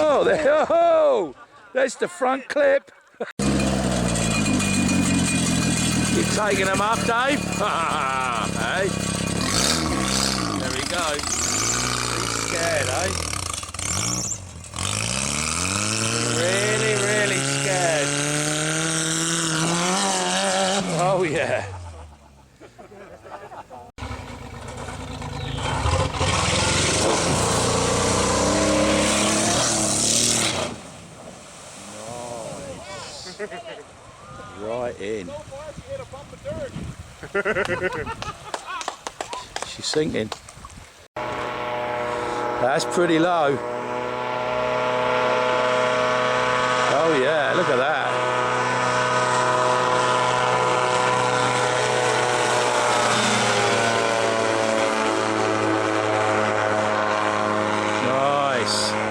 Oh, there, oh, there's the front clip. You're taking them up, Dave? Hey, there we go. He's scared, eh? Really, really scared. Oh, yeah. Right in. She's sinking. That's pretty low. Oh yeah, look at that. Nice.